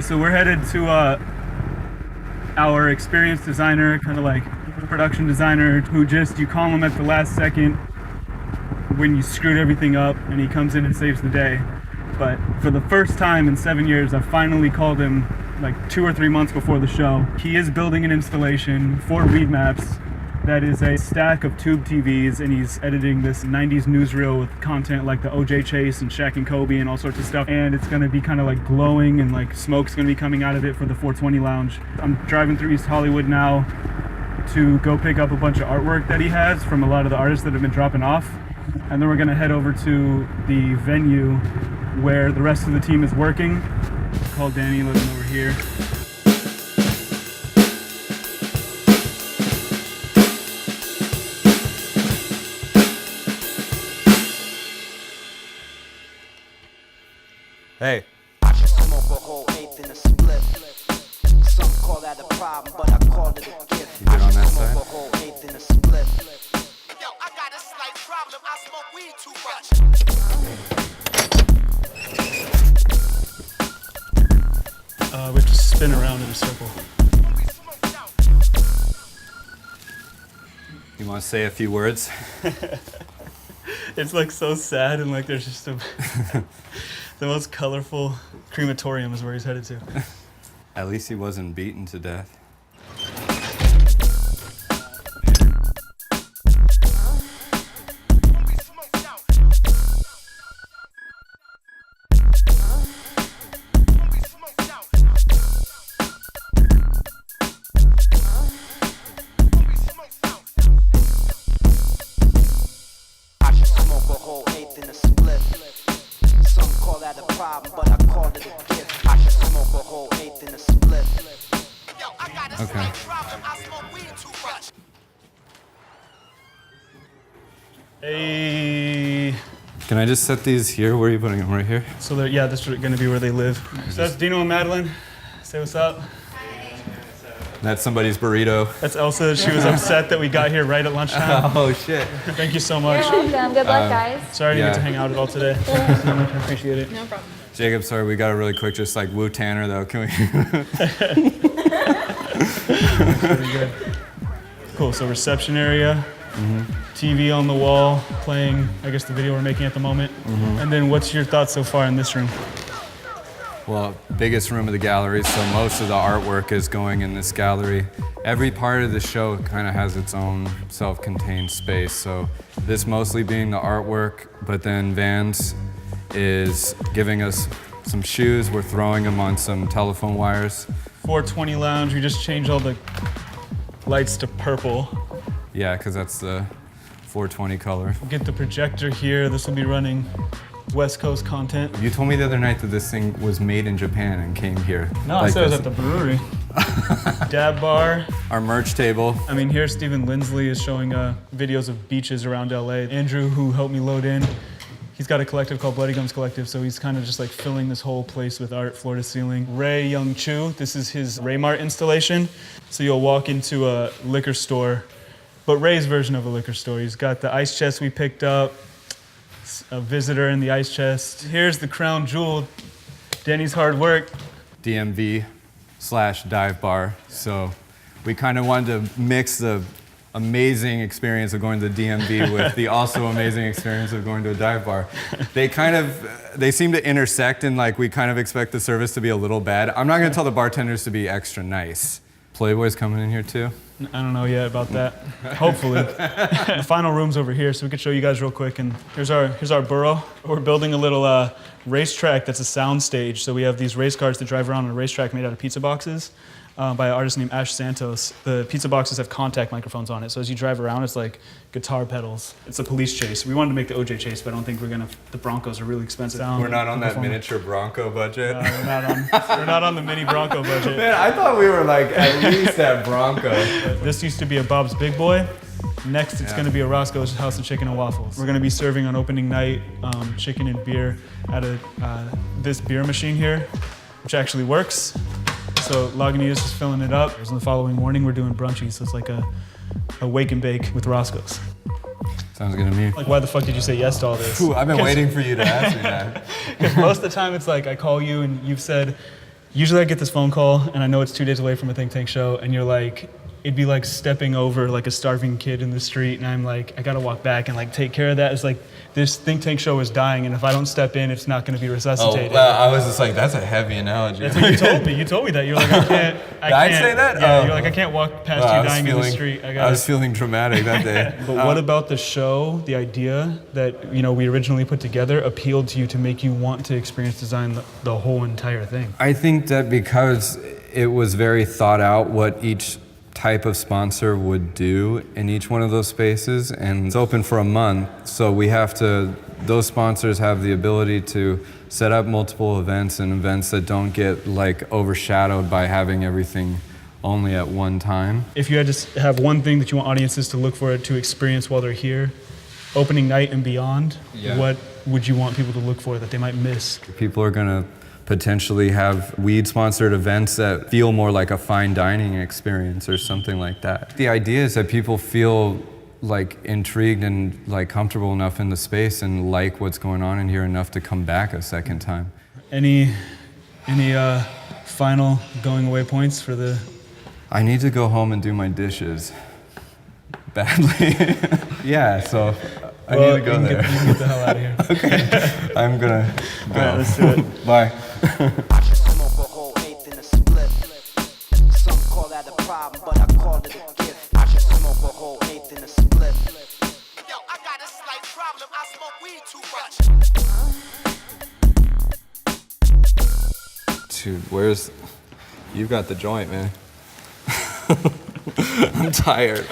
So we're headed to our experienced designer, kind of like production designer, who just, you call him at the last second when you screwed everything up and he comes in and saves the day. But for the first time in 7 years, I finally called him like 2 or 3 months before the show. He is building an installation for Weedmaps that is a stack of tube TVs, and he's editing this 90s newsreel with content like the OJ Chase and Shaq and Kobe and all sorts of stuff. And it's gonna be kind of like glowing, and like smoke's gonna be coming out of it for the 420 lounge. I'm driving through East Hollywood now to go pick up a bunch of artwork that he has from a lot of the artists that have been dropping off. And then we're gonna head over to the venue where the rest of the team is working. Call Danny, let him know we're here. Hey. I should smoke a whole eighth in a split. Some call that a problem, but I call it a gift. You good on that side? I should smoke a whole eighth in a split. Yo, I got a slight problem. I smoke weed too much. We have to spin around in a circle. You want to say a few words? It's like so sad, and like there's just a the most colorful crematorium is where he's headed to. At least he wasn't beaten to death. Okay. Hey. Can I just set these here? Where are you putting them? Right here? So they're, yeah, this is gonna be where they live. So that's Dino and Madeline. Say what's up. That's somebody's burrito. That's Elsa. She was upset that we got here right at lunchtime. Oh shit. Thank you so much. You're welcome. Good luck, guys. Sorry I didn't get to hang out at all today. Thank you so much. I appreciate it. No problem. Jacob, sorry, we got a really quick, just like woo Tanner though. Can we? Pretty good. Cool. So reception area, TV on the wall, playing, I guess, the video we're making at the moment. And then what's your thoughts so far in this room? Well, biggest room of the gallery, so most of the artwork is going in this gallery. Every part of the show kind of has its own self-contained space. So this mostly being the artwork, but then Vans is giving us some shoes. We're throwing them on some telephone wires. 420 lounge. We just changed all the lights to purple. Yeah, because that's the 420 color. We'll get the projector here. This will be running West Coast content. You told me the other night that this thing was made in Japan and came here. No, I said it was at the brewery. Dab bar. Our merch table. I mean, here Stephen Lindsley is showing videos of beaches around LA. Andrew, who helped me load in, he's got a collective called Bloody Gums Collective, so he's kind of just like filling this whole place with art, floor to ceiling. Ray Young Chu, this is his Raymart installation. So you'll walk into a liquor store, but Ray's version of a liquor store. He's got the ice chest we picked up, a visitor in the ice chest. Here's the crown jewel, Danny's hard work. DMV/dive bar. So we kind of wanted to mix the amazing experience of going to the DMV with the also amazing experience of going to a dive bar. They seem to intersect, and like we kind of expect the service to be a little bad. I'm not gonna tell the bartenders to be extra nice. Playboy's coming in here too? I don't know yet about that. Hopefully. The final room's over here, so we could show you guys real quick. And here's our burrow. We're building a little racetrack that's a sound stage. So we have these race cars that drive around on a racetrack made out of pizza boxes by an artist named Ash Santos. The pizza boxes have contact microphones on it. So as you drive around, it's like guitar pedals. It's a police chase. We wanted to make the OJ chase, but I don't think the Broncos are really expensive. We're not on that miniature Bronco budget. We're not on the mini Bronco budget. Man, I thought we were like at least at Bronco. This used to be a Bob's Big Boy. Next, it's going to be a Roscoe's House of Chicken and Waffles. We're going to be serving on opening night chicken and beer at this beer machine here, which actually works. So Lagunitas is filling it up. And the following morning, we're doing brunchies. So it's like a wake and bake with Roscoe's. Sounds good to me. Like, why the fuck did you say yes to all this? Ooh, I've been waiting for you to ask me that. Because most of the time, it's like I call you and you've said, Usually I get this phone call and I know it's 2 days away from a think tank show, and you're like, it'd be like stepping over like a starving kid in the street, and I'm like, I gotta walk back and like take care of that. It's like this think tank show is dying, and if I don't step in, it's not gonna be resuscitated. Oh, well, I was just like, that's a heavy analogy. That's what you told me. You told me that. You're like, I can't. Did I say that? Yeah, Oh. you're like, I can't walk past you dying in the street. I was feeling dramatic that day. But what about the show, the idea that we originally put together appealed to you to make you want to experience design the whole entire thing? I think that because it was very thought out what each type of sponsor would do in each one of those spaces, and it's open for a month, so those sponsors have the ability to set up multiple events and events that don't get like overshadowed by having everything only at one time. If you had to have one thing that you want audiences to look for, to experience while they're here, opening night and beyond, what would you want people to look for that they might miss? People are gonna potentially have weed-sponsored events that feel more like a fine dining experience or something like that. The idea is that people feel like intrigued and like comfortable enough in the space and like what's going on in here enough to come back a second time. Any final going away points for the... I need to go home and do my dishes badly. Yeah, so I need to go there. You can get the hell out of here. Okay, I'm gonna go. All right, let's do it. Bye. I should smoke a whole eighth in a split. Some call that a problem, but I call it a gift. I should smoke a whole eighth in a split. Yo, I got a slight problem. I smoke weed too much. Dude, you've got the joint, man. I'm tired.